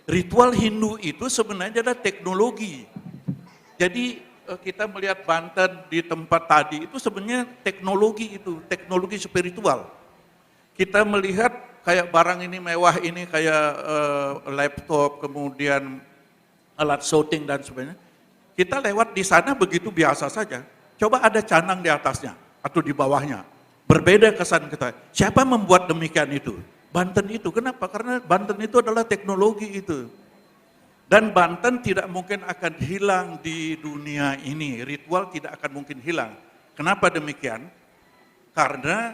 Ritual Hindu itu sebenarnya adalah teknologi. Jadi kita melihat Banten di tempat tadi itu sebenarnya teknologi spiritual. Kita melihat kayak barang ini mewah ini kayak laptop, kemudian alat shooting dan sebagainya. Kita lewat di sana begitu biasa saja. Coba ada canang di atasnya atau di bawahnya. Berbeda kesan kita. Siapa membuat demikian itu? Banten itu. Kenapa? Karena Banten itu adalah teknologi itu. Dan Banten tidak mungkin akan hilang di dunia ini. Ritual tidak akan mungkin hilang. Kenapa demikian? Karena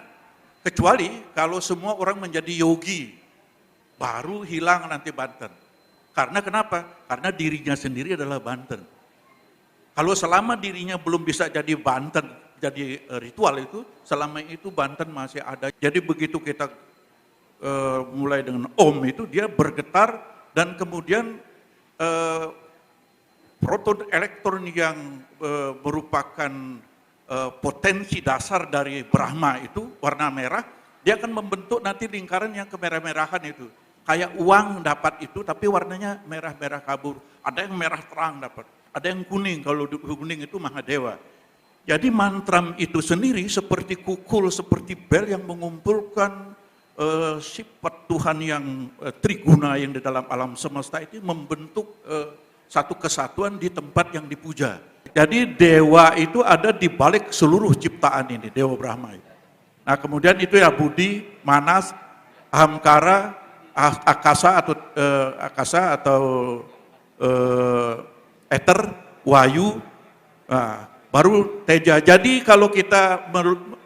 kecuali kalau semua orang menjadi yogi, baru hilang nanti Banten. Karena kenapa? Karena dirinya sendiri adalah Banten. Kalau selama dirinya belum bisa jadi Banten, jadi ritual itu, selama itu Banten masih ada. Jadi begitu kita mulai dengan Om itu, dia bergetar dan kemudian proton elektron yang merupakan potensi dasar dari Brahma itu, warna merah, dia akan membentuk nanti lingkaran yang kemerah-merahan itu. Kayak uang dapat itu, tapi warnanya merah-merah kabur. Ada yang merah terang dapat, ada yang kuning, kalau kuning itu Mahadewa. Jadi mantram itu sendiri seperti kukul, seperti bel yang mengumpulkan sifat Tuhan yang triguna yang di dalam alam semesta itu membentuk satu kesatuan di tempat yang dipuja. Jadi dewa itu ada di balik seluruh ciptaan ini, Dewa Brahma. Nah kemudian itu ya Budi, Manas, Ahamkara, Akasa atau Ether, Wayu, nah, baru Teja. Jadi kalau kita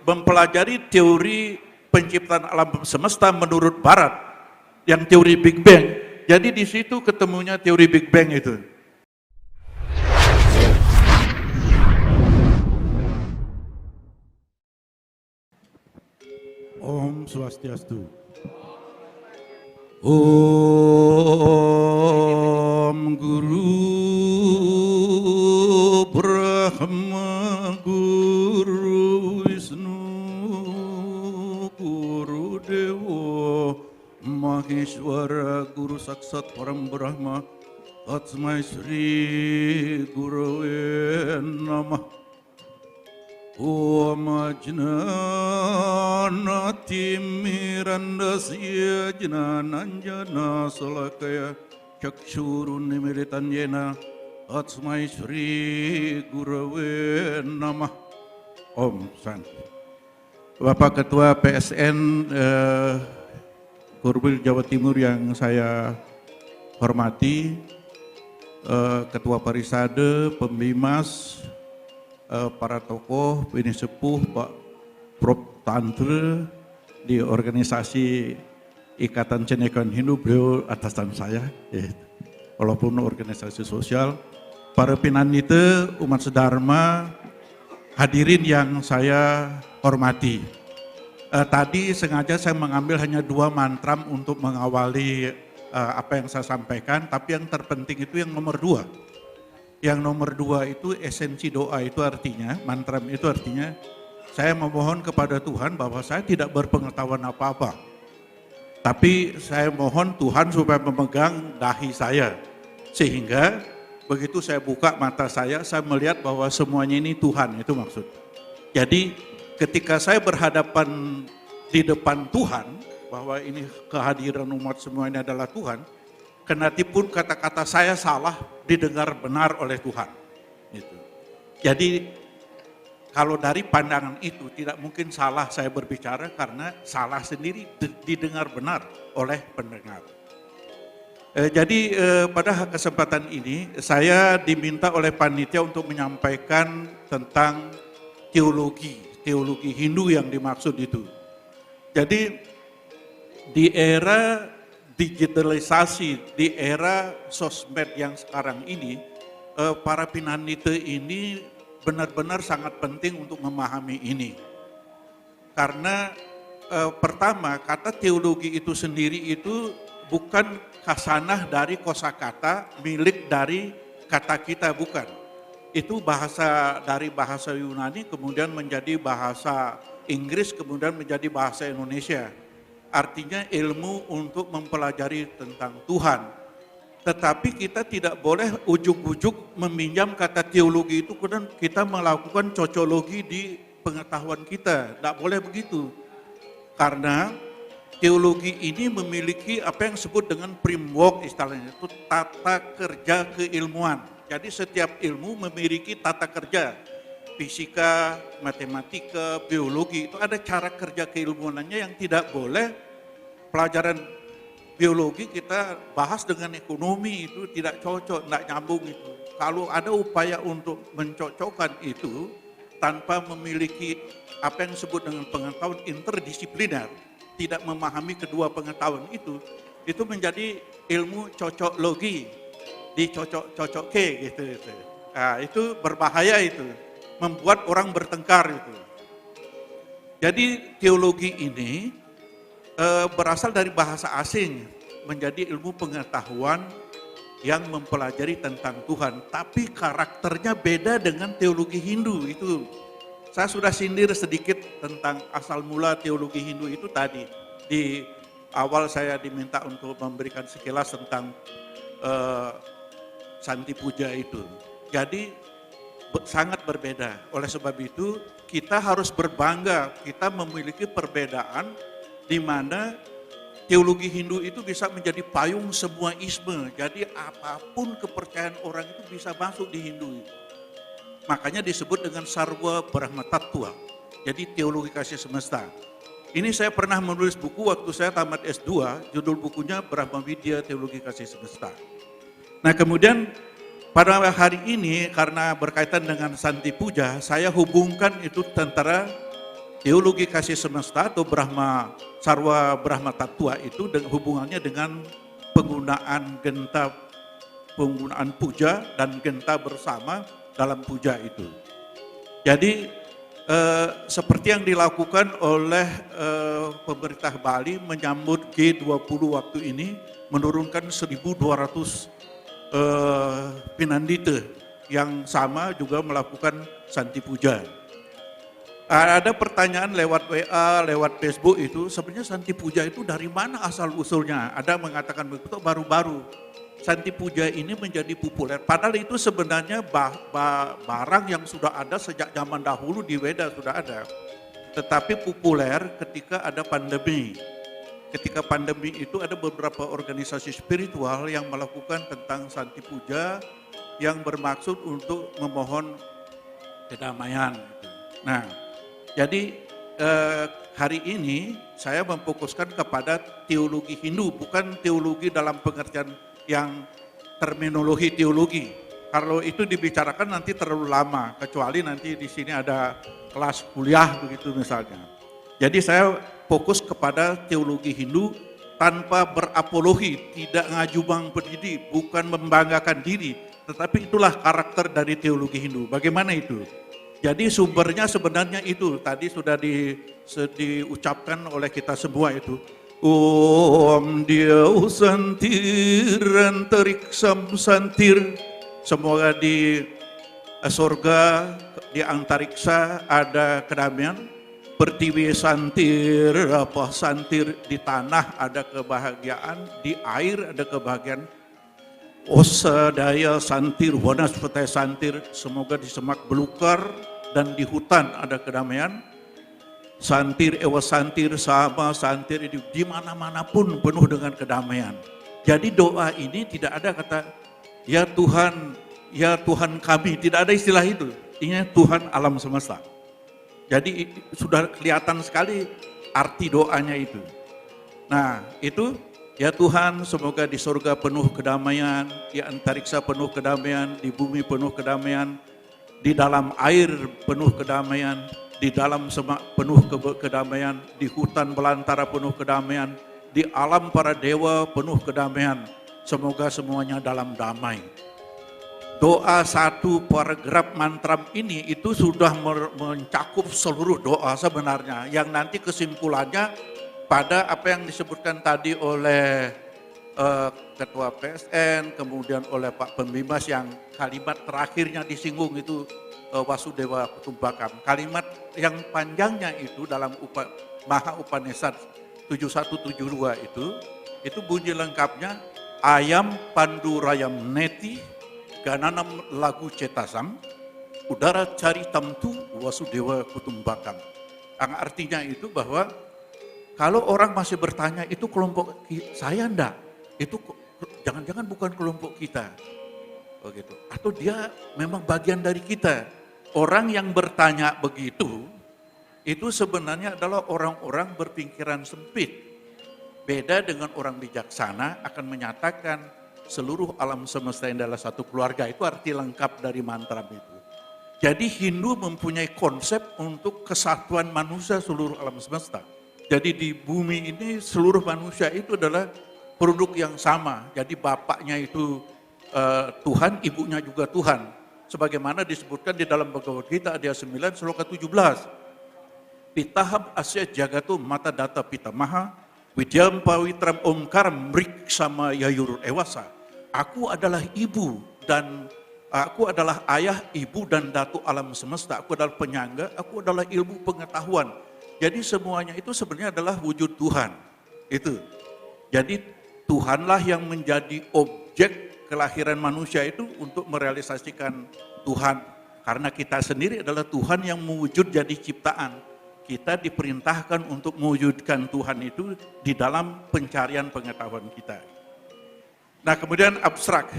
mempelajari teori penciptaan alam semesta menurut Barat, yang teori Big Bang, jadi di situ ketemunya teori Big Bang itu. Om Swastiastu. Om Guru Brahma Guru Wisnu Guru Dewa Maheshwara Guru Saksat Param Brahma Tatsmai Sri Gurave Namah. Om Ajnana Timirandasya Jnananjana Salakaya Chakshurun Nimilitan Yena Tatsmai Sri Gurave Namah. Om Santi. Bapak Ketua PSN Kurbil Jawa Timur yang saya hormati, Ketua Parisade, Pembimas, para tokoh, bini sepuh, Pak Prof. Tantre di organisasi Ikatan Cendekiawan Hindu, beliau atasan saya, walaupun organisasi sosial, para pinanite, umat sedharma, hadirin yang saya hormati. Tadi sengaja saya mengambil hanya 2 mantram untuk mengawali apa yang saya sampaikan, tapi yang terpenting itu yang nomor 2. Yang nomor 2 itu esensi doa, itu artinya, mantram itu artinya, saya memohon kepada Tuhan bahwa saya tidak berpengetahuan apa-apa. Tapi saya mohon Tuhan supaya memegang dahi saya. Sehingga begitu saya buka mata saya melihat bahwa semuanya ini Tuhan, itu maksud. Jadi ketika saya berhadapan di depan Tuhan, bahwa ini kehadiran umat semuanya adalah Tuhan, kenatipun kata-kata saya salah, didengar benar oleh Tuhan. Gitu. Jadi kalau dari pandangan itu tidak mungkin salah saya berbicara karena salah sendiri didengar benar oleh pendengar. Jadi pada kesempatan ini saya diminta oleh panitia untuk menyampaikan tentang teologi Hindu yang dimaksud itu. Jadi di era digitalisasi, di era sosmed yang sekarang ini, para pinanite ini benar-benar sangat penting untuk memahami ini. Karena pertama, kata teologi itu sendiri itu bukan khasanah dari kosakata milik dari kata kita, bukan. Itu bahasa dari bahasa Yunani kemudian menjadi bahasa Inggris, kemudian menjadi bahasa Indonesia. Artinya ilmu untuk mempelajari tentang Tuhan. Tetapi kita tidak boleh ujuk-ujuk meminjam kata teologi itu kemudian kita melakukan cocologi di pengetahuan kita. Tidak boleh begitu. Karena teologi ini memiliki apa yang disebut dengan framework istilahnya, itu tata kerja keilmuan. Jadi setiap ilmu memiliki tata kerja. Fisika, matematika, biologi itu ada cara kerja keilmuannya yang tidak boleh pelajaran biologi kita bahas dengan ekonomi, itu tidak cocok, tidak nyambung itu. Kalau ada upaya untuk mencocokkan itu tanpa memiliki apa yang disebut dengan pengetahuan interdisipliner, tidak memahami kedua pengetahuan itu menjadi ilmu cocok logi, dicocok-cocok gitu. Nah, itu berbahaya itu, membuat orang bertengkar itu. Jadi teologi ini berasal dari bahasa asing, menjadi ilmu pengetahuan yang mempelajari tentang Tuhan, tapi karakternya beda dengan teologi Hindu itu. Saya sudah sindir sedikit tentang asal mula teologi Hindu itu tadi. Di awal saya diminta untuk memberikan sekilas tentang Santi Puja itu. Jadi sangat berbeda. Oleh sebab itu kita harus berbangga, kita memiliki perbedaan di mana teologi Hindu itu bisa menjadi payung semua isme. Jadi apapun kepercayaan orang itu bisa masuk di Hindu. Makanya disebut dengan Sarwa Brahma Tattva. Jadi teologi kasih semesta. Ini saya pernah menulis buku waktu saya tamat S2, judul bukunya Brahma Widya Teologi Kasih Semesta. Nah kemudian pada hari ini karena berkaitan dengan Santi Puja, saya hubungkan itu antara teologi kasih semesta atau Brahma Sarwa Brahma Tattva itu hubungannya dengan penggunaan genta, penggunaan puja dan genta bersama dalam puja itu. Jadi seperti yang dilakukan oleh pemerintah Bali menyambut G20 waktu ini, menurunkan 1.200 pinandita yang sama juga melakukan Santi Puja. Ada pertanyaan lewat WA, lewat Facebook itu, sebenarnya Santi Puja itu dari mana asal usulnya? Ada mengatakan begitu baru-baru. Santi Puja ini menjadi populer, padahal itu sebenarnya barang yang sudah ada sejak zaman dahulu di Weda sudah ada. Tetapi populer ketika ada pandemi. Ketika pandemi itu ada beberapa organisasi spiritual yang melakukan tentang Santi Puja yang bermaksud untuk memohon kedamaian. Nah, jadi hari ini saya memfokuskan kepada teologi Hindu, bukan teologi dalam pengertian yang terminologi teologi. Kalau itu dibicarakan nanti terlalu lama, kecuali nanti di sini ada kelas kuliah begitu misalnya. Jadi saya fokus kepada teologi Hindu tanpa berapologi, tidak ngajubang pendiri, bukan membanggakan diri, tetapi itulah karakter dari teologi Hindu. Bagaimana itu? Jadi sumbernya sebenarnya itu, tadi sudah diucapkan oleh kita semua itu. Om Dewa Santir Antariksam Santir, semoga di surga, di antariksa ada kedamaian. Pertiwi santir, santir di tanah ada kebahagiaan, di air ada kebahagiaan. Osadaya santir, wanaspati santir, semoga di semak belukar dan di hutan ada kedamaian. Santir, ewa santir, sama santir, di mana-mana pun penuh dengan kedamaian. Jadi doa ini tidak ada kata, ya Tuhan kami, tidak ada istilah itu. Ini Tuhan alam semesta. Jadi sudah kelihatan sekali arti doanya itu. Nah itu, ya Tuhan semoga di surga penuh kedamaian, di antariksa penuh kedamaian, di bumi penuh kedamaian, di dalam air penuh kedamaian, di dalam semak penuh kedamaian, di hutan belantara penuh kedamaian, di alam para dewa penuh kedamaian. Semoga semuanya dalam damai. Doa satu paragraf mantra ini itu sudah mencakup seluruh doa sebenarnya, yang nanti kesimpulannya pada apa yang disebutkan tadi oleh Ketua PSN, kemudian oleh Pak Pembimbas yang kalimat terakhirnya disinggung itu Wasudewa Kutumbakam. Kalimat yang panjangnya itu dalam Maha Upanishad 7172 itu bunyi lengkapnya, ayam pandu rayam neti, gananam lagu cetasang, udara cari tamtu wasudewa kutumbakang. Yang artinya itu bahwa kalau orang masih bertanya itu kelompok saya enggak, itu jangan-jangan bukan kelompok kita. Begitu. Atau dia memang bagian dari kita. Orang yang bertanya begitu, itu sebenarnya adalah orang-orang berpikiran sempit. Beda dengan orang bijaksana akan menyatakan seluruh alam semesta yang adalah satu keluarga, itu arti lengkap dari mantra itu. Jadi Hindu mempunyai konsep untuk kesatuan manusia seluruh alam semesta. Jadi di bumi ini seluruh manusia itu adalah produk yang sama. Jadi bapaknya itu Tuhan, ibunya juga Tuhan. Sebagaimana disebutkan di dalam Bhagavad Gita Adhyaya 9 sloka 17. Pitaham asya jagatu mata data pitamaha Widyam pawitram omkaram mrik sama yayur ewasa. Aku adalah ibu dan aku adalah ayah, ibu dan datu alam semesta. Aku adalah penyangga, aku adalah ilmu pengetahuan. Jadi semuanya itu sebenarnya adalah wujud Tuhan. Itu. Jadi Tuhanlah yang menjadi objek kelahiran manusia itu untuk merealisasikan Tuhan. Karena kita sendiri adalah Tuhan yang mewujud jadi ciptaan. Kita diperintahkan untuk mewujudkan Tuhan itu di dalam pencarian pengetahuan kita. Nah kemudian abstrak.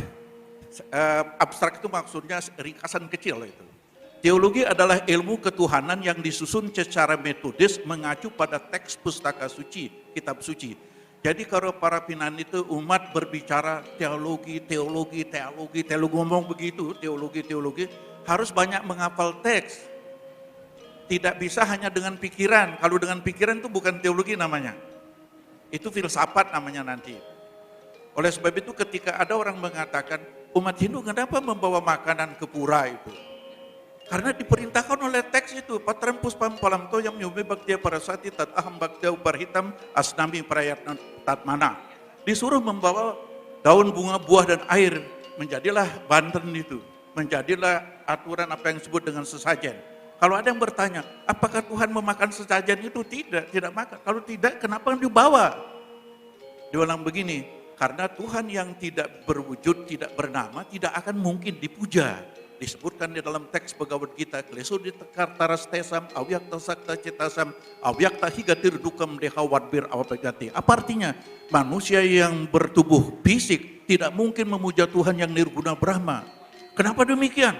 Abstrak itu maksudnya ringkasan kecil itu. Teologi adalah ilmu ketuhanan yang disusun secara metodis mengacu pada teks pustaka suci, kitab suci. Jadi kalau para Pinani itu umat berbicara teologi ngomong begitu, teologi, harus banyak menghafal teks. Tidak bisa hanya dengan pikiran. Kalau dengan pikiran itu bukan teologi namanya. Itu filsafat namanya nanti. Oleh sebab itu ketika ada orang mengatakan, umat Hindu kenapa membawa makanan ke pura itu? Karena diperintahkan oleh teks itu. Patram puspam palam toyam yume baktia parasati tat aham baktia uparhitam asnami prayatna tatmana. Disuruh membawa daun bunga buah dan air. Menjadilah banten itu. Menjadilah aturan apa yang disebut dengan sesajen. Kalau ada yang bertanya, apakah Tuhan memakan sesajen itu? Tidak makan. Kalau tidak, kenapa dibawa? Diulang begini, karena Tuhan yang tidak berwujud, tidak bernama, tidak akan mungkin dipuja. Disebutkan di dalam teks Bhagavad Gita, Kleso ditekartaras tesam, awyakta sakta cetasam, awyakta higatir dukam deha wadbir awapegati. Apa artinya? Manusia yang bertubuh fisik tidak mungkin memuja Tuhan yang nirguna Brahma. Kenapa demikian?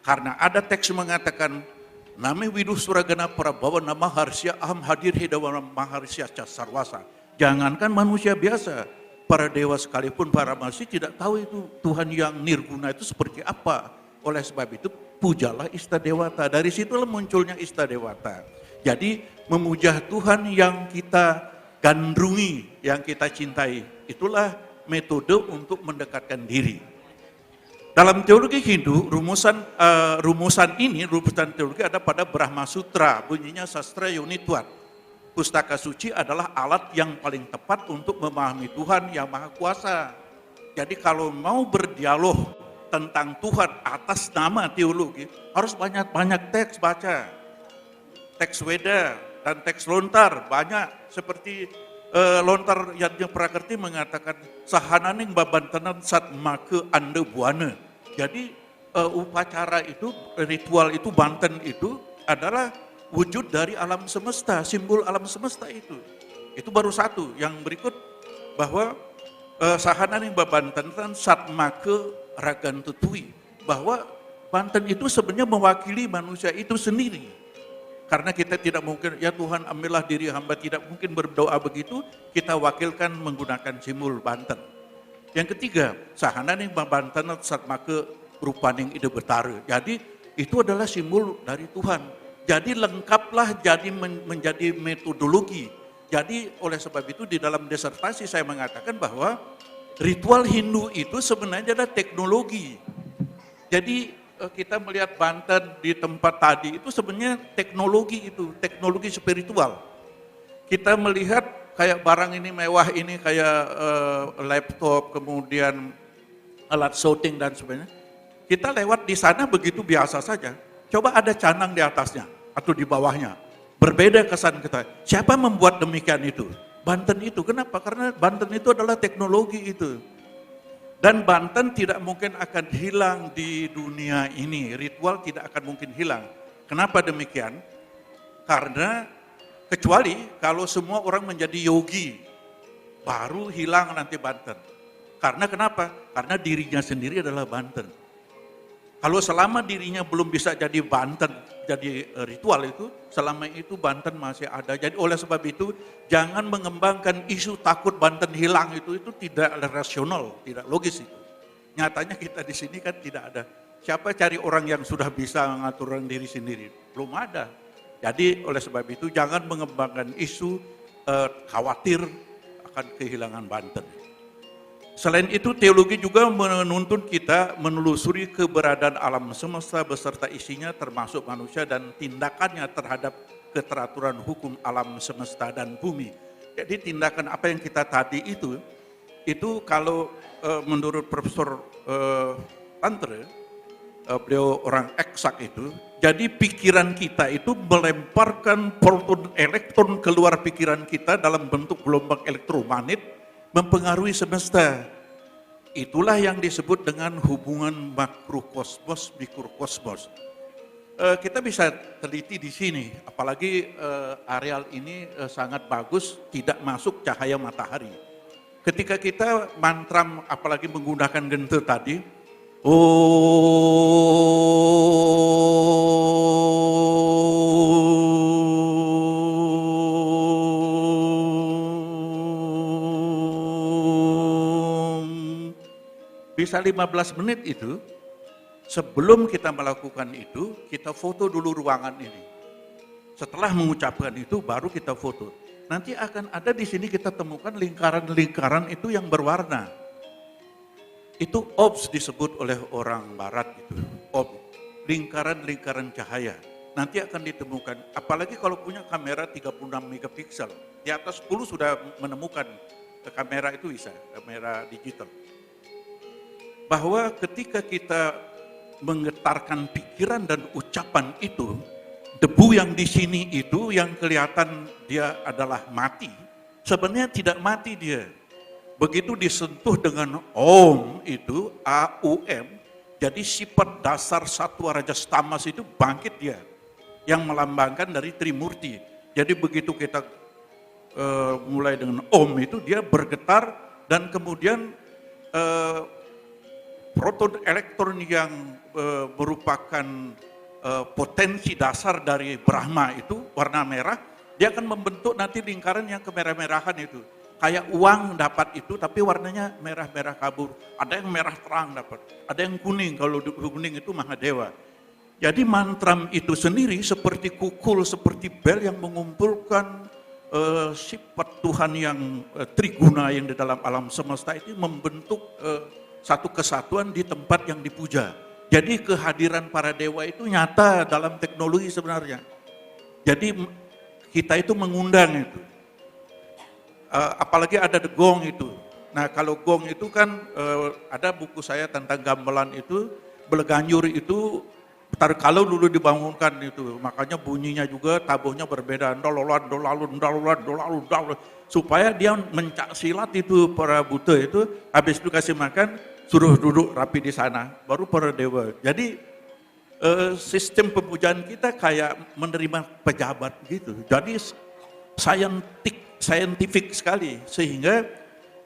Karena ada teks mengatakan, Name widuh suragana prabawa nama harsya aham hadir hidawana maharsya casarwasa. Jangankan manusia biasa, para dewa sekalipun para manusia tidak tahu itu Tuhan yang nirguna itu seperti apa. Oleh sebab itu pujalah Istadewata. Dari situlah munculnya Istadewata. Jadi memuja Tuhan yang kita gandrungi, yang kita cintai. Itulah metode untuk mendekatkan diri. Dalam teologi Hindu, rumusan teologi ada pada Brahma Sutra, bunyinya sastra Yonitwat. Pustaka suci adalah alat yang paling tepat untuk memahami Tuhan yang Maha Kuasa. Jadi kalau mau berdialog tentang Tuhan atas nama teologi, harus banyak teks baca. Teks Weda dan teks lontar, banyak seperti lontar Yadnya Prakerti mengatakan sahananing babantenan sat make ande buana. Jadi upacara itu, ritual itu, banten itu adalah wujud dari alam semesta, simbol alam semesta itu. Itu baru satu. Yang berikut bahwa sahananing babantenan sat make ragan tutui. Bahwa banten itu sebenarnya mewakili manusia itu sendiri. Karena kita tidak mungkin, ya Tuhan ambillah diri hamba, tidak mungkin berdoa begitu, kita wakilkan menggunakan simbol banten. Yang ketiga, sahananing babanten satmake rupaning ide betara. Jadi itu adalah simbol dari Tuhan. Jadi lengkaplah jadi menjadi metodologi. Jadi oleh sebab itu di dalam disertasi saya mengatakan bahwa ritual Hindu itu sebenarnya adalah teknologi. Jadi kita melihat Banten di tempat tadi itu sebenarnya teknologi spiritual. Kita melihat kayak barang ini mewah ini kayak laptop, kemudian alat shooting dan sebagainya. Kita lewat di sana begitu biasa saja. Coba ada canang di atasnya atau di bawahnya. Berbeda kesan kita. Siapa membuat demikian itu? Banten itu. Kenapa? Karena Banten itu adalah teknologi itu. Dan Banten tidak mungkin akan hilang di dunia ini, ritual tidak akan mungkin hilang. Kenapa demikian? Karena kecuali kalau semua orang menjadi yogi, baru hilang nanti Banten. Karena kenapa? Karena dirinya sendiri adalah Banten. Kalau selama dirinya belum bisa jadi Banten, jadi ritual itu, selama itu Banten masih ada. Jadi oleh sebab itu, jangan mengembangkan isu takut Banten hilang itu tidak rasional, tidak logis itu. Nyatanya kita di sini kan tidak ada. Siapa cari orang yang sudah bisa mengatur diri sendiri? Belum ada. Jadi oleh sebab itu, jangan mengembangkan isu khawatir akan kehilangan Banten. Selain itu, teologi juga menuntun kita menelusuri keberadaan alam semesta beserta isinya termasuk manusia dan tindakannya terhadap keteraturan hukum alam semesta dan bumi. Jadi tindakan apa yang kita tadi itu kalau menurut Profesor Tantre, beliau orang eksak itu, jadi pikiran kita itu melemparkan proton elektron keluar pikiran kita dalam bentuk gelombang elektromagnet mempengaruhi semesta. Itulah yang disebut dengan hubungan makrokosmos mikrokosmos. Kita bisa teliti di sini, apalagi areal ini sangat bagus, tidak masuk cahaya matahari. Ketika kita mantram, apalagi menggunakan gente tadi, bisa 15 menit itu, sebelum kita melakukan itu, kita foto dulu ruangan ini. Setelah mengucapkan itu, baru kita foto. Nanti akan ada di sini kita temukan lingkaran-lingkaran itu yang berwarna. Itu orbs disebut oleh orang barat itu, orb, lingkaran-lingkaran cahaya. Nanti akan ditemukan, apalagi kalau punya kamera 36 megapiksel. Di atas 10 sudah menemukan kamera itu bisa, kamera digital. Bahwa ketika kita menggetarkan pikiran dan ucapan itu, debu yang di sini itu yang kelihatan dia adalah mati, sebenarnya tidak mati dia. Begitu disentuh dengan Om itu, AUM, jadi sifat dasar Sattva Rajas Tamas itu bangkit dia, yang melambangkan dari Trimurti. Jadi begitu kita mulai dengan Om itu, dia bergetar dan kemudian proton elektron yang merupakan potensi dasar dari Brahma itu warna merah, dia akan membentuk nanti lingkaran yang kemerah-merahan itu. Kayak uang dapat itu tapi warnanya merah-merah kabur. Ada yang merah terang dapat, ada yang kuning, kalau kuning itu Mahadewa. Jadi mantram itu sendiri seperti kukul, seperti bel yang mengumpulkan sifat Tuhan yang triguna yang di dalam alam semesta itu membentuk satu kesatuan di tempat yang dipuja. Jadi kehadiran para dewa itu nyata dalam teknologi sebenarnya. Jadi kita itu mengundang itu. Apalagi ada gong itu. Nah kalau gong itu kan ada buku saya tentang gamelan itu, Beleganjur itu kalau dulu dibangunkan itu, makanya bunyinya juga tabuhnya berbeda, dololan, dolalun, dololan, dolalun, dolalun, supaya dia mencak silat itu para buta itu, habis itu kasih makan, suruh duduk rapi di sana, baru para dewa. Jadi sistem pemujaan kita kayak menerima pejabat gitu. Jadi scientific sekali, sehingga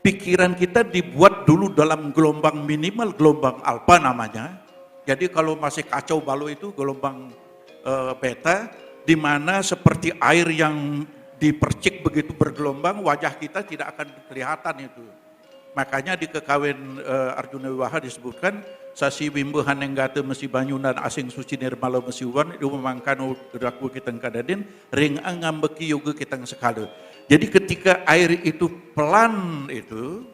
pikiran kita dibuat dulu dalam gelombang minimal, gelombang alfa namanya. Jadi kalau masih kacau balau itu gelombang beta, di mana seperti air yang dipercik begitu bergelombang, wajah kita tidak akan kelihatan itu. Makanya di kekawin Arjuna Wiwaha disebutkan, sasi bimbo hanenggate mesi banyunan asing suci nirmala mesi uwan, itu memangkano gedaku kitang kadadin, ring angambeki yoga kitang sekala. Jadi ketika air itu pelan itu,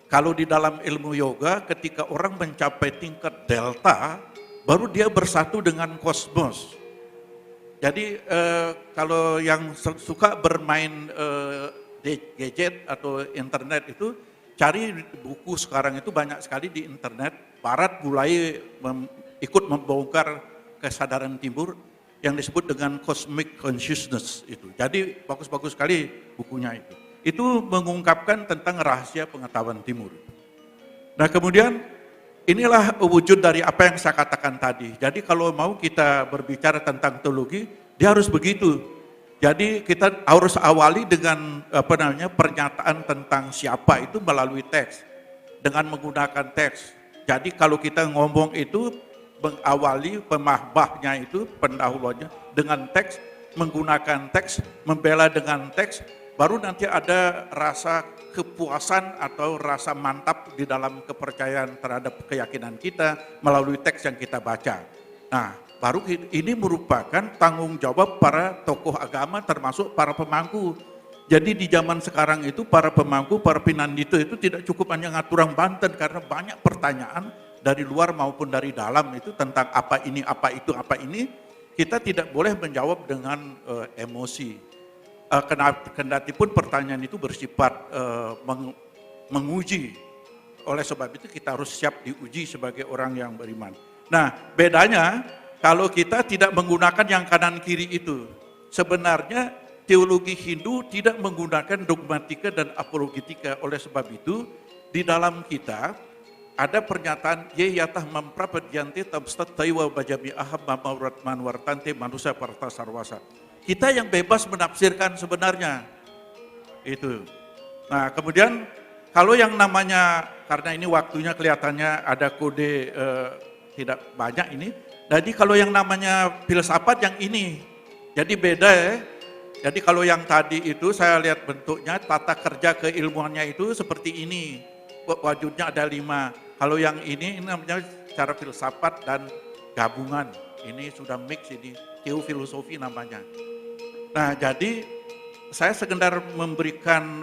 kalau di dalam ilmu yoga, ketika orang mencapai tingkat delta, baru dia bersatu dengan kosmos. Jadi kalau yang suka bermain gadget atau internet itu, cari buku sekarang itu banyak sekali di internet. Barat mulai ikut membongkar kesadaran timur yang disebut dengan cosmic consciousness itu. Jadi bagus-bagus sekali bukunya itu. Itu mengungkapkan tentang rahasia pengetahuan timur. Nah kemudian inilah wujud dari apa yang saya katakan tadi. Jadi kalau mau kita berbicara tentang teologi, dia harus begitu. Jadi kita harus awali dengan pernyataan tentang siapa itu melalui teks, dengan menggunakan teks. Jadi kalau kita ngomong itu mengawali pemahbahnya itu pendahuluannya dengan teks, menggunakan teks, membela dengan teks, baru nanti ada rasa kepuasan atau rasa mantap di dalam kepercayaan terhadap keyakinan kita melalui teks yang kita baca. Nah, baru ini merupakan tanggung jawab para tokoh agama termasuk para pemangku. Jadi di zaman sekarang itu para pemangku, para pinandito itu tidak cukup hanya ngaturang Banten karena banyak pertanyaan dari luar maupun dari dalam itu tentang apa ini, apa itu, apa ini. Kita tidak boleh menjawab dengan emosi. Kendati pun pertanyaan itu bersifat menguji. Oleh sebab itu kita harus siap diuji sebagai orang yang beriman. Nah bedanya kalau kita tidak menggunakan yang kanan kiri itu. Sebenarnya teologi Hindu tidak menggunakan dogmatika dan apologetika. Oleh sebab itu di dalam kita ada pernyataan ye yatah mamprapedyanti tamstat taiwa bajami aham mamauratman wartante manusia parta sarwasa. Kita yang bebas menafsirkan sebenarnya itu. Nah kemudian kalau yang namanya, karena ini waktunya kelihatannya ada kode tidak banyak ini. Jadi kalau yang namanya filsafat yang ini, jadi beda ya. Jadi kalau yang tadi itu saya lihat bentuknya tata kerja keilmuannya itu seperti ini. Wujudnya ada 5. Kalau yang ini namanya cara filsafat dan gabungan. Ini sudah mix ini, teofilosofi namanya. Nah jadi saya sekedar memberikan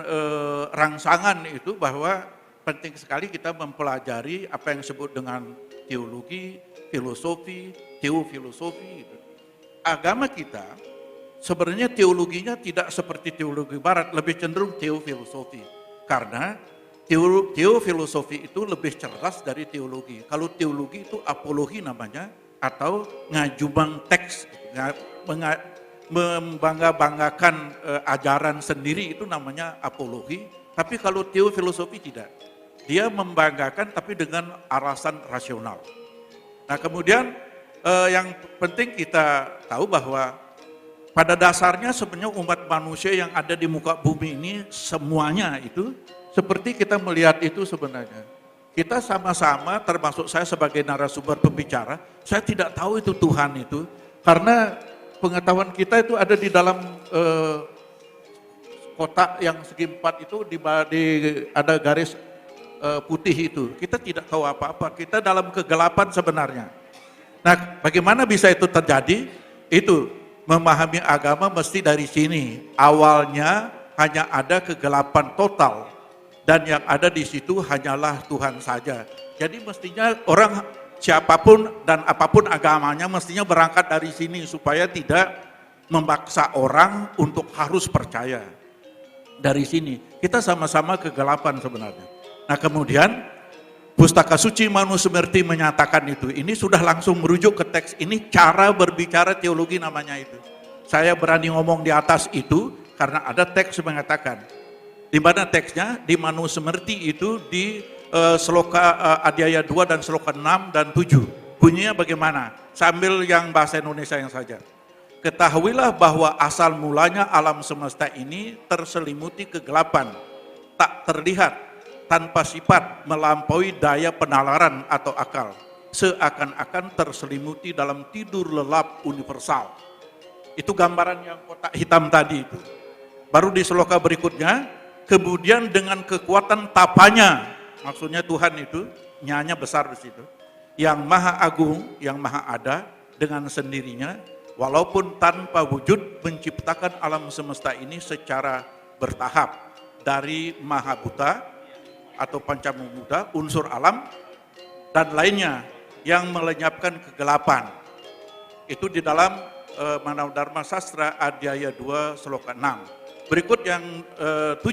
rangsangan itu bahwa penting sekali kita mempelajari apa yang disebut dengan teologi, filosofi, teofilosofi. Gitu. Agama kita sebenarnya teologinya tidak seperti teologi barat, lebih cenderung teofilosofi. Karena teofilosofi itu lebih cerdas dari teologi. Kalau teologi itu apologi namanya atau ngajubang teks, membangga-banggakan ajaran sendiri itu namanya apologi. Tapi kalau teofilosofi tidak. Dia membanggakan tapi dengan alasan rasional. Nah kemudian yang penting kita tahu bahwa pada dasarnya sebenarnya umat manusia yang ada di muka bumi ini semuanya itu seperti kita melihat itu sebenarnya. Kita sama-sama termasuk saya sebagai narasumber pembicara, saya tidak tahu itu Tuhan itu karena pengetahuan kita itu ada di dalam kotak yang segi 4 itu ada garis putih itu. Kita tidak tahu apa-apa, kita dalam kegelapan sebenarnya. Nah bagaimana bisa itu terjadi? Itu memahami agama mesti dari sini. Awalnya hanya ada kegelapan total dan yang ada di situ hanyalah Tuhan saja. Jadi mestinya orang siapapun dan apapun agamanya mestinya berangkat dari sini supaya tidak memaksa orang untuk harus percaya. Dari sini kita sama-sama kegelapan sebenarnya. Nah kemudian Pustaka Suci Manusumerti menyatakan itu. Ini sudah langsung merujuk ke teks. Ini cara berbicara teologi namanya itu. Saya berani ngomong di atas itu karena ada teks mengatakan. Di mana teksnya? Di Manusumerti itu di Sloka Adhyaya 2 dan Sloka 6 dan 7. Bunyinya bagaimana? Sambil yang bahasa Indonesia yang saja. Ketahuilah bahwa asal mulanya alam semesta ini terselimuti kegelapan. Tak terlihat. Tanpa sifat melampaui daya penalaran atau akal, seakan-akan terselimuti dalam tidur lelap universal. Itu gambaran yang kotak hitam tadi itu. Baru di sloka berikutnya, kemudian dengan kekuatan tapanya, maksudnya Tuhan itu, nyanya besar di situ, yang maha agung, yang maha ada dengan sendirinya, walaupun tanpa wujud menciptakan alam semesta ini secara bertahap dari maha buta, atau pancamuda, unsur alam, dan lainnya yang melenyapkan kegelapan. Itu di dalam Manodharma Sastra Adhyaya 2 Sloka 6. Berikut yang 7,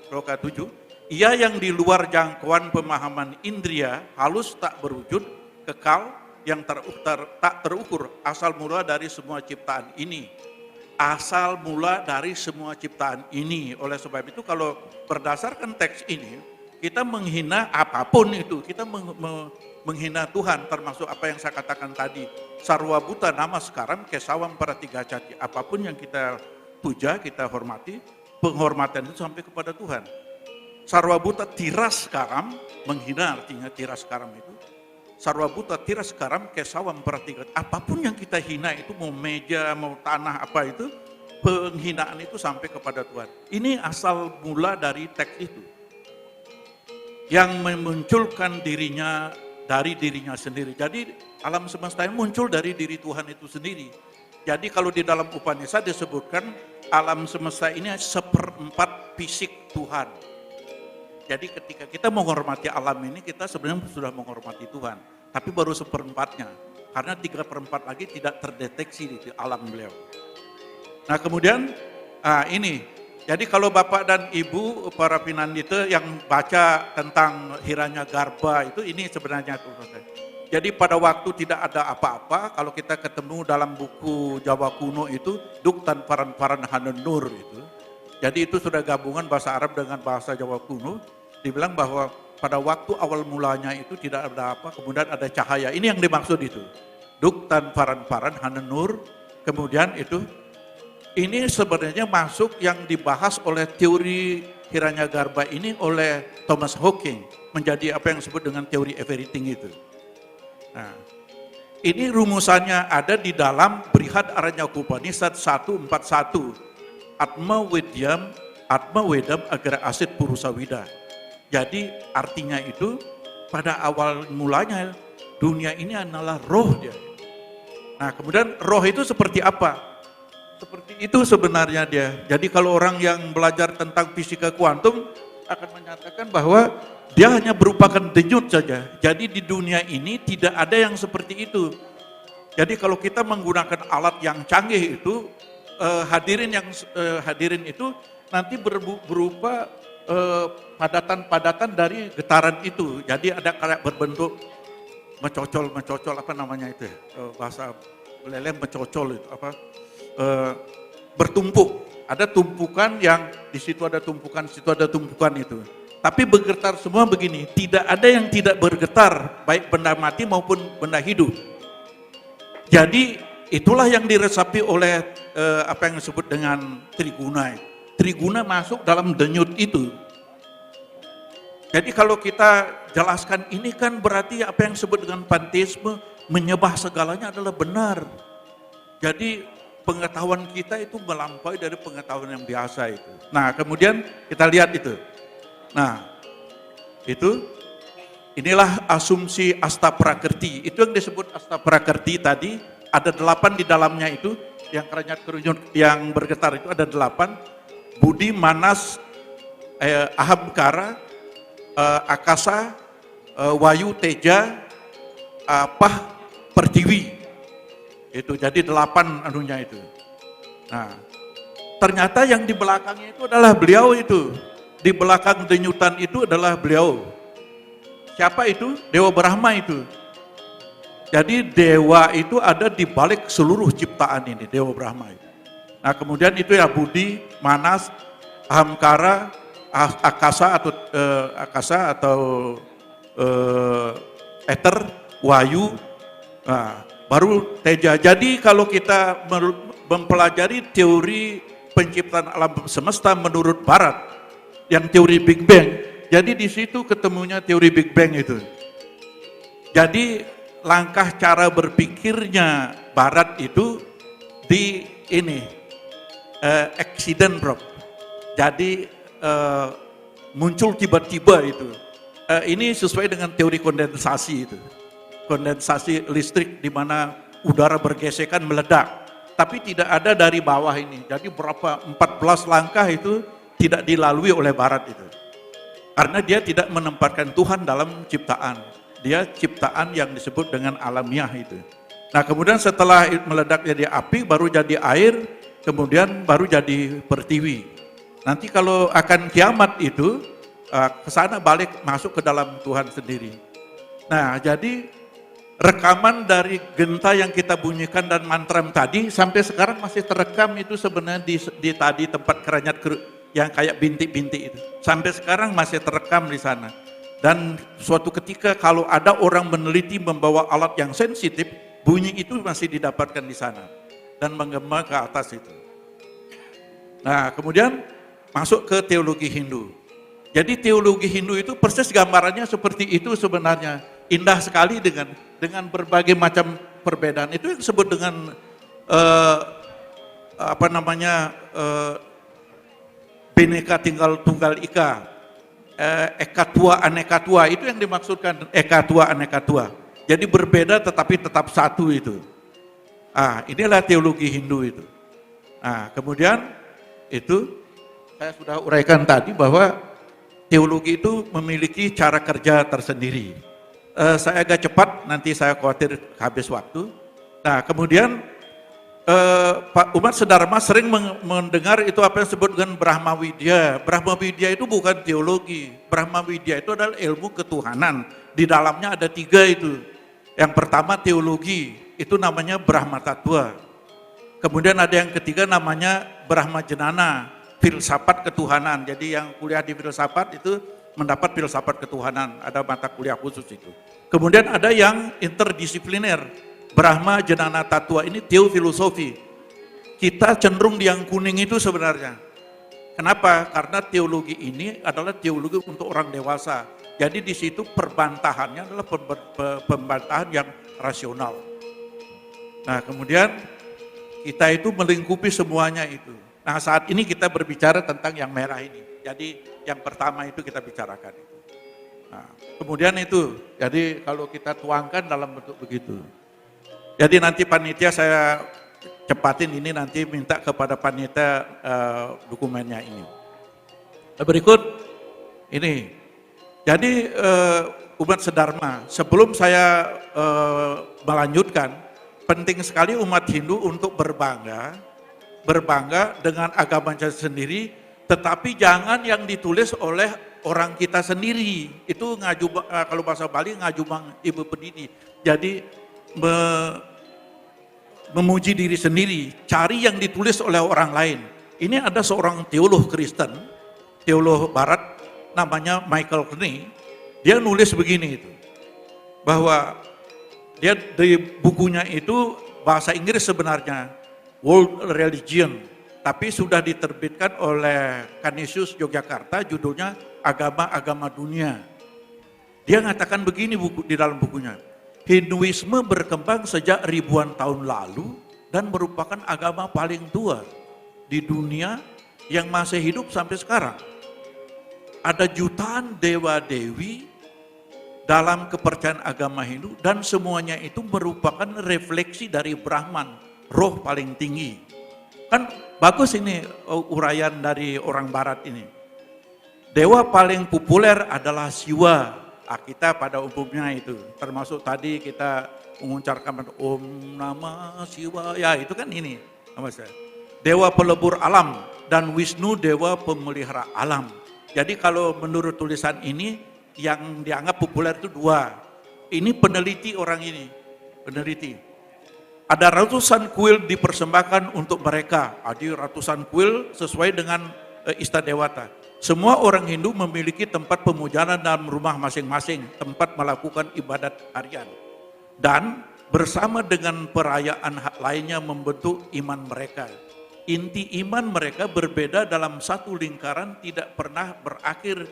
Sloka 7. Ia yang di luar jangkauan pemahaman indria, halus tak berwujud, kekal, yang tak terukur, asal mula dari semua ciptaan ini. Asal mula dari semua ciptaan ini. Oleh sebab itu kalau berdasarkan teks ini, kita menghina apapun itu, kita menghina Tuhan, termasuk apa yang saya katakan tadi, sarwa buta nama sekarang kesawam para tiga cati, apapun yang kita puja, kita hormati, penghormatan itu sampai kepada Tuhan. Sarwa buta tiras karam, menghina artinya tiras karam itu. Sarwa buta tiras karam kesawam para tiga, apapun yang kita hina itu, mau meja, mau tanah, apa itu, penghinaan itu sampai kepada Tuhan. Ini asal mula dari teks itu. Yang memunculkan dirinya dari dirinya sendiri. Jadi alam semesta ini muncul dari diri Tuhan itu sendiri. Jadi kalau di dalam Upanishad disebutkan alam semesta ini seperempat fisik Tuhan. Jadi ketika kita menghormati alam ini, kita sebenarnya sudah menghormati Tuhan. Tapi baru seperempatnya. Karena 3/4 lagi tidak terdeteksi di alam beliau. Nah kemudian ini. Jadi kalau Bapak dan Ibu para pinandita yang baca tentang Hiranyagarbha itu, ini sebenarnya. Jadi pada waktu tidak ada apa-apa, kalau kita ketemu dalam buku Jawa kuno itu, Duk Tan Paran Hanenur itu. Jadi itu sudah gabungan bahasa Arab dengan bahasa Jawa kuno. Dibilang bahwa pada waktu awal mulanya itu tidak ada apa, kemudian ada cahaya. Ini yang dimaksud itu. Duk Tan Paran Hanenur, kemudian itu. Ini sebenarnya masuk yang dibahas oleh teori Hiranyagarbha ini oleh Thomas Hawking. Menjadi apa yang disebut dengan teori everything itu. Nah, ini rumusannya ada di dalam Brihad Aranyakopanishad 141. Atma Wedam Agra Asit Purusawida. Jadi artinya itu pada awal mulanya dunia ini adalah roh dia. Nah kemudian roh itu seperti apa? Seperti itu sebenarnya dia. Jadi kalau orang yang belajar tentang fisika kuantum akan menyatakan bahwa dia hanya merupakan denyut saja. Jadi di dunia ini tidak ada yang seperti itu. Jadi kalau kita menggunakan alat yang canggih itu, hadirin itu nanti berupa padatan-padatan dari getaran itu. Jadi ada kayak berbentuk mecocol apa namanya itu ya? Bahasa Belelem mecocol itu apa? Bertumpuk, ada tumpukan yang di situ ada tumpukan, di situ ada tumpukan itu. Tapi bergetar semua begini, tidak ada yang tidak bergetar, baik benda mati maupun benda hidup. Jadi itulah yang diresapi oleh apa yang disebut dengan triguna. Triguna masuk dalam denyut itu. Jadi kalau kita jelaskan ini kan berarti apa yang disebut dengan panteisme, menyembah segalanya adalah benar. Jadi pengetahuan kita itu melampaui dari pengetahuan yang biasa itu. Nah kemudian kita lihat itu. Nah itu inilah asumsi Astaprakrti. Itu yang disebut Astaprakrti tadi, ada 8 di dalamnya itu, yang kerunyut yang bergetar itu ada 8. Budi, Manas, Ahamkara, Akasa, Wayu, Teja, Pah, Pertiwi. Itu jadi 8 anunya itu. Nah, ternyata yang di belakangnya itu adalah beliau itu. Di belakang denyutan itu adalah beliau. Siapa itu? Dewa Brahma itu. Jadi dewa itu ada di balik seluruh ciptaan ini, Dewa Brahma itu. Nah, kemudian itu ya Budi, Manas, Ahamkara, Akasa atau Ether, Wayu. Nah, baru Teja. Jadi kalau kita mempelajari teori penciptaan alam semesta menurut Barat, yang teori Big Bang, jadi di situ ketemunya teori Big Bang itu. Jadi langkah cara berpikirnya Barat itu di ini accident bro. Jadi muncul tiba-tiba itu. Ini sesuai dengan teori kondensasi itu. Kondensasi listrik di mana udara bergesekan meledak, tapi tidak ada dari bawah ini. Jadi berapa 14 langkah itu tidak dilalui oleh Barat itu, karena dia tidak menempatkan Tuhan dalam ciptaan. Dia ciptaan yang disebut dengan alamiah itu. Nah kemudian setelah meledak jadi api, baru jadi air, kemudian baru jadi pertiwi. Nanti kalau akan kiamat itu ke sana balik masuk ke dalam Tuhan sendiri. Nah jadi rekaman dari genta yang kita bunyikan dan mantram tadi sampai sekarang masih terekam itu sebenarnya di tadi tempat yang kayak bintik-bintik itu. Sampai sekarang masih terekam di sana. Dan suatu ketika kalau ada orang meneliti membawa alat yang sensitif, bunyi itu masih didapatkan di sana. Dan menggema ke atas itu. Nah kemudian masuk ke teologi Hindu. Jadi teologi Hindu itu persis gambarannya seperti itu sebenarnya. Indah sekali dengan berbagai macam perbedaan. Itu yang disebut dengan Bhinneka Tunggal Ika, Eka Tua Aneka Tua, itu yang dimaksudkan Eka Tua Aneka Tua. Jadi berbeda tetapi tetap satu itu. Inilah teologi Hindu itu. Kemudian itu saya sudah uraikan tadi bahwa teologi itu memiliki cara kerja tersendiri. Saya agak cepat, nanti saya khawatir habis waktu. Nah kemudian Pak umat sedharma sering mendengar itu apa yang disebut dengan Brahma Widya. Brahma Widya itu bukan teologi. Brahma Widya itu adalah ilmu ketuhanan. Di dalamnya ada 3 itu. Yang pertama teologi, itu namanya Brahma Tattva. Kemudian ada yang ketiga namanya Brahma Jenana, filsafat ketuhanan. Jadi yang kuliah di filsafat itu mendapat filsafat ketuhanan. Ada mata kuliah khusus itu. Kemudian ada yang interdisipliner. Brahma Jenana Tattva ini teofilosofi. Kita cenderung di yang kuning itu sebenarnya. Kenapa? Karena teologi ini adalah teologi untuk orang dewasa. Jadi di situ perbantahannya adalah pembantahan yang rasional. Nah kemudian kita itu melingkupi semuanya itu. Nah saat ini kita berbicara tentang yang merah ini. Jadi yang pertama itu kita bicarakan itu. Nah, kemudian itu, jadi kalau kita tuangkan dalam bentuk begitu. Jadi nanti panitia saya cepatin ini, nanti minta kepada panitia dokumennya ini. Berikut ini. Jadi umat sedharma, sebelum saya melanjutkan, penting sekali umat Hindu untuk berbangga dengan agamanya sendiri, tetapi jangan yang ditulis oleh orang kita sendiri. Itu kalau bahasa Bali ngajubang ibu pendidi. Jadi memuji diri sendiri, cari yang ditulis oleh orang lain. Ini ada seorang teolog Kristen, teolog Barat, namanya Michael Kney. Dia nulis begini itu, bahwa dia di bukunya itu bahasa Inggris sebenarnya, World Religion, tapi sudah diterbitkan oleh Canisius Yogyakarta, judulnya Agama-Agama Dunia. Dia mengatakan begini di dalam bukunya, Hinduisme berkembang sejak ribuan tahun lalu dan merupakan agama paling tua di dunia yang masih hidup sampai sekarang. Ada jutaan dewa-dewi dalam kepercayaan agama Hindu dan semuanya itu merupakan refleksi dari Brahman, roh paling tinggi. Kan bagus ini uraian dari orang Barat ini. Dewa paling populer adalah Siwa. Kita pada umumnya itu, termasuk tadi kita mengucapkan Om Namah Shivaya, itu kan ini. Dewa pelebur alam dan Wisnu dewa pemelihara alam. Jadi kalau menurut tulisan ini, yang dianggap populer itu 2. Ini peneliti orang ini, peneliti. Ada ratusan kuil dipersembahkan untuk mereka. Ada ratusan kuil sesuai dengan Istadewata. Semua orang Hindu memiliki tempat pemujaan dalam rumah masing-masing, tempat melakukan ibadat harian. Dan bersama dengan perayaan lainnya membentuk iman mereka. Inti iman mereka berbeda dalam satu lingkaran, tidak pernah berakhir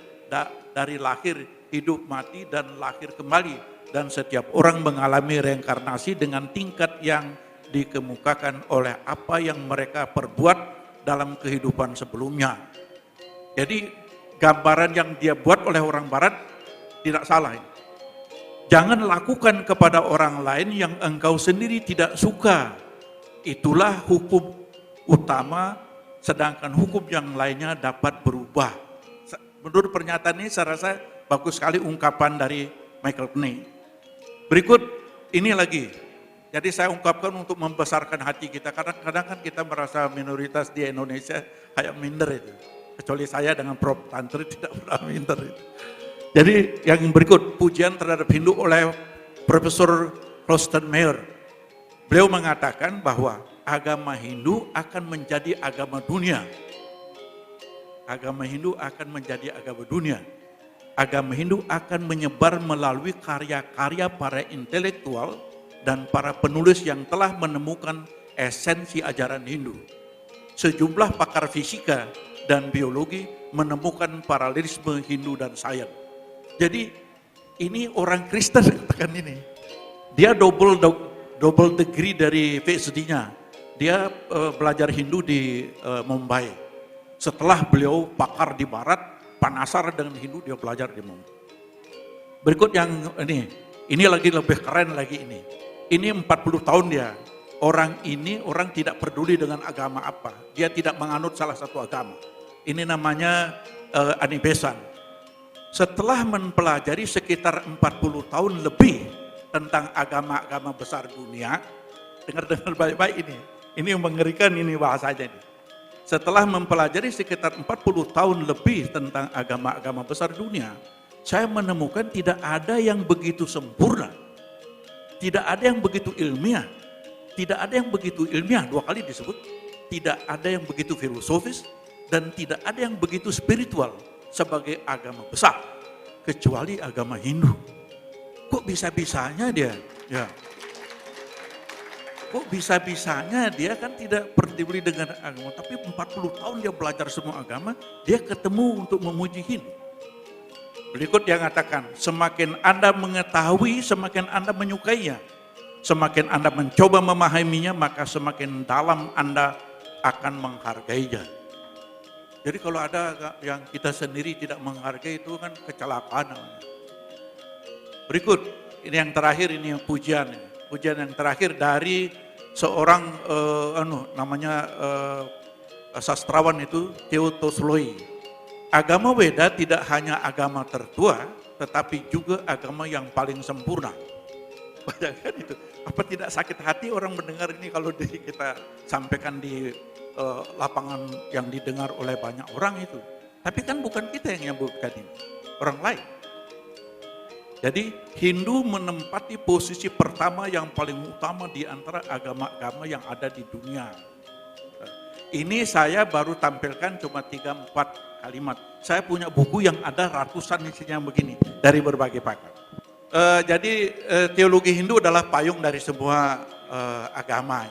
dari lahir, hidup, mati, dan lahir kembali. Dan setiap orang mengalami reinkarnasi dengan tingkat yang dikemukakan oleh apa yang mereka perbuat dalam kehidupan sebelumnya. Jadi gambaran yang dia buat oleh orang Barat tidak salah. Jangan lakukan kepada orang lain yang engkau sendiri tidak suka. Itulah hukum utama, sedangkan hukum yang lainnya dapat berubah. Menurut pernyataan ini saya rasa bagus sekali ungkapan dari Michael Kney. Berikut ini lagi. Jadi saya ungkapkan untuk membesarkan hati kita. Kadang-kadang kan kita merasa minoritas di Indonesia kayak minder itu. Kecuali saya dengan Prof. Tantri tidak pernah minder itu. Jadi yang berikut, pujian terhadap Hindu oleh Profesor Rosten Meyer. Beliau mengatakan bahwa agama Hindu akan menjadi agama dunia. agama Hindu akan menjadi agama dunia. Agama Hindu akan menyebar melalui karya-karya para intelektual dan para penulis yang telah menemukan esensi ajaran Hindu. Sejumlah pakar fisika dan biologi menemukan paralelisme Hindu dan sains. Jadi ini orang Kristen katakan ini. Dia double degree dari PhD-nya. Dia belajar Hindu di Mumbai. Setelah beliau pakar di barat, penasaran dengan Hindu, dia belajar di Mumbai. Berikut yang ini lagi lebih keren lagi ini. Ini 40 tahun dia. Orang ini orang tidak peduli dengan agama apa. Dia tidak menganut salah satu agama. Ini namanya Anibesan. Setelah mempelajari sekitar 40 tahun lebih tentang agama-agama besar dunia, dengar baik-baik ini. Ini yang mengerikan ini bahasanya ini. Setelah mempelajari sekitar 40 tahun lebih tentang agama-agama besar dunia, saya menemukan tidak ada yang begitu sempurna, tidak ada yang begitu ilmiah, tidak ada yang begitu ilmiah, 2 kali disebut, tidak ada yang begitu filosofis, dan tidak ada yang begitu spiritual sebagai agama besar, kecuali agama Hindu. Kok bisa-bisanya dia? Ya. Kok bisa-bisanya dia kan tidak peduli dengan agama, tapi 40 tahun dia belajar semua agama, dia ketemu untuk memuji Hindu. Berikut dia mengatakan, semakin Anda mengetahui, semakin Anda menyukainya. Semakin Anda mencoba memahaminya, maka semakin dalam Anda akan menghargainya. Jadi kalau ada yang kita sendiri tidak menghargai itu kan kecelakaan namanya. Berikut, ini yang terakhir, ini yang pujian. Pujian yang terakhir dari seorang namanya sastrawan itu Theo Tolstoy. Agama Weda tidak hanya agama tertua, tetapi juga agama yang paling sempurna. Bayangkan itu, apa tidak sakit hati orang mendengar ini kalau kita sampaikan di lapangan yang didengar oleh banyak orang itu. Tapi kan bukan kita yang nyebutkan ini, orang lain. Jadi Hindu menempati posisi pertama yang paling utama di antara agama-agama yang ada di dunia. Ini saya baru tampilkan cuma 3-4 kalimat. Saya punya buku yang ada ratusan isinya begini dari berbagai pakar. Jadi teologi Hindu adalah payung dari semua agama.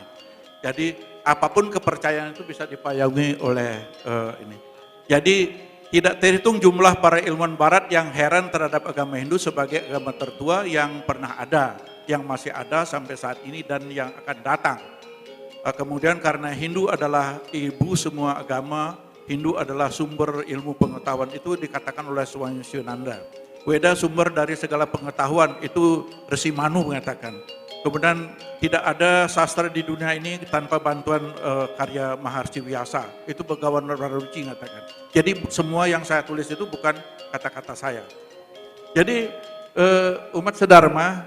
Jadi apapun kepercayaan itu bisa dipayungi oleh ini. Jadi tidak terhitung jumlah para ilmuwan barat yang heran terhadap agama Hindu sebagai agama tertua yang pernah ada, yang masih ada sampai saat ini dan yang akan datang. Kemudian karena Hindu adalah ibu semua agama, Hindu adalah sumber ilmu pengetahuan, itu dikatakan oleh Swami Shivananda. Weda sumber dari segala pengetahuan, itu Resi Manu mengatakan. Kemudian tidak ada sastra di dunia ini tanpa bantuan karya Maharshi Vyasa. Itu Begawan Raruci mengatakan. Jadi semua yang saya tulis itu bukan kata-kata saya. Jadi umat sedharma,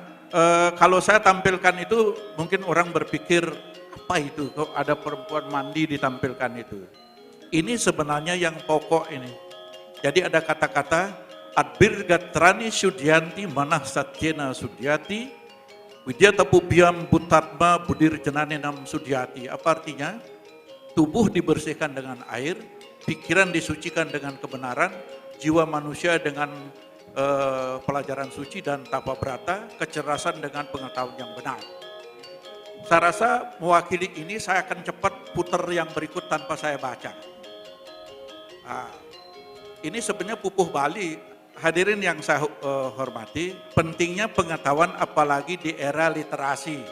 kalau saya tampilkan itu mungkin orang berpikir apa itu kok ada perempuan mandi ditampilkan itu. Ini sebenarnya yang pokok ini. Jadi ada kata-kata Adbirgatrani Sudyanti Manah Satyena Sudyati Widya Tapubiyam Butatma Budir Jenaninam Sudyati. Apa artinya? Tubuh dibersihkan dengan air, pikiran disucikan dengan kebenaran, jiwa manusia dengan pelajaran suci dan tapa brata, kecerdasan dengan pengetahuan yang benar. Saya rasa mewakili ini saya akan cepat putar yang berikut tanpa saya baca. Nah, ini sebenarnya pupuh Bali. Hadirin yang saya hormati, pentingnya pengetahuan apalagi di era literasi.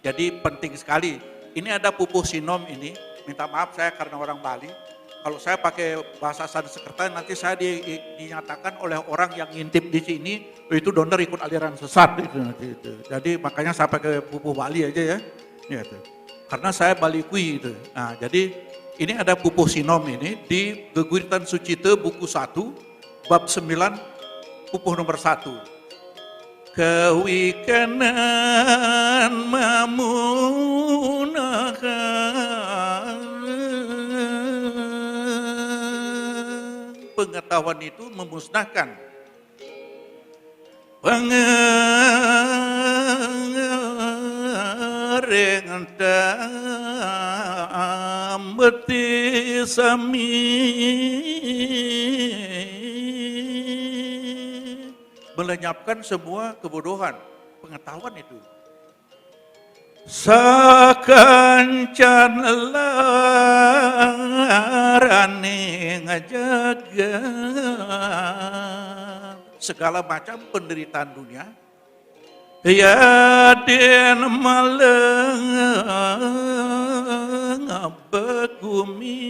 Jadi penting sekali. Ini ada pupuh sinom ini, minta maaf saya karena orang Bali. Kalau saya pakai bahasa Sanskerta nanti saya dinyatakan oleh orang yang ngintip di sini, itu donor ikut aliran sesat itu nanti itu. Jadi makanya saya pakai pupuh Bali aja ya. Gitu. Karena saya Balikui itu. Nah, jadi ini ada pupuh sinom ini di Geguritan Sucite buku 1. Bab 9, pupuh nomor 1. Kewikanan memunahkan. Pengetahuan itu memusnahkan. Pengereng beti sami melenyapkan semua kebodohan, pengetahuan itu. Sakancan larane ngajaga segala macam penderitaan dunia, ya den maleng begumi,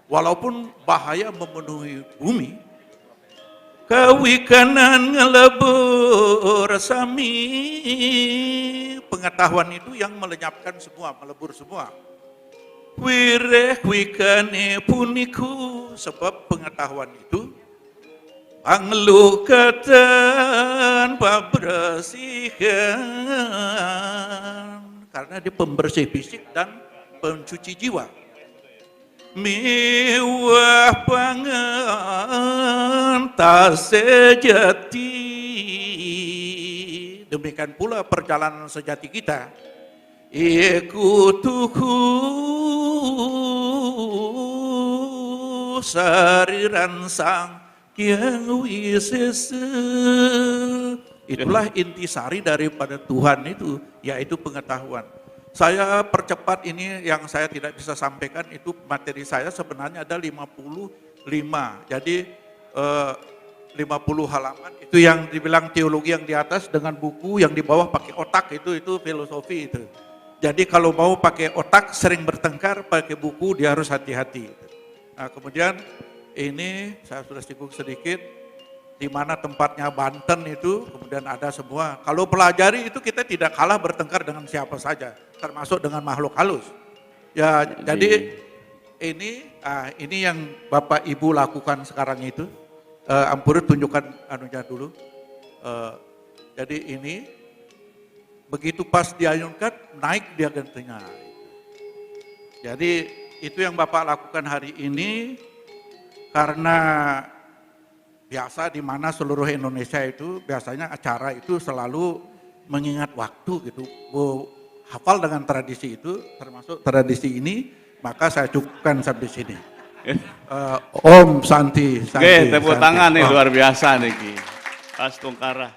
walaupun bahaya memenuhi bumi, kawikanan ngelebur sami, pengetahuan itu yang melenyapkan semua, melebur semua. Wireh wikane puniku, sebab pengetahuan itu panglukatan pabersihan, karena dia pembersih fisik dan pencuci jiwa. Miwah pangan tak sejati, demikian pula perjalanan sejati kita. Ikutuku sariran sang yang wisese. Itulah intisari daripada Tuhan itu, yaitu pengetahuan. Saya percepat ini yang saya tidak bisa sampaikan, itu materi saya sebenarnya ada 55. Jadi 50 halaman itu yang dibilang teologi yang di atas dengan buku yang di bawah pakai otak, itu filosofi itu. Jadi kalau mau pakai otak sering bertengkar, pakai buku dia harus hati-hati. Nah, kemudian ini saya sudah singgung sedikit di mana tempatnya Banten itu, kemudian ada semua. Kalau pelajari itu kita tidak kalah bertengkar dengan siapa saja, termasuk dengan makhluk halus. Ya, jadi ini yang Bapak Ibu lakukan sekarang itu. Ampuri tunjukkan anunya dulu. Jadi ini begitu pas diayunkan naik dia gentengnya. Jadi itu yang Bapak lakukan hari ini, karena biasa di mana seluruh Indonesia itu biasanya acara itu selalu mengingat waktu gitu. Hafal dengan tradisi itu, termasuk tradisi ini, maka saya cukupkan sampai sini. Om Santi. Oke, tepuk tangan nih luar biasa nih Ki. Pas Tungkara.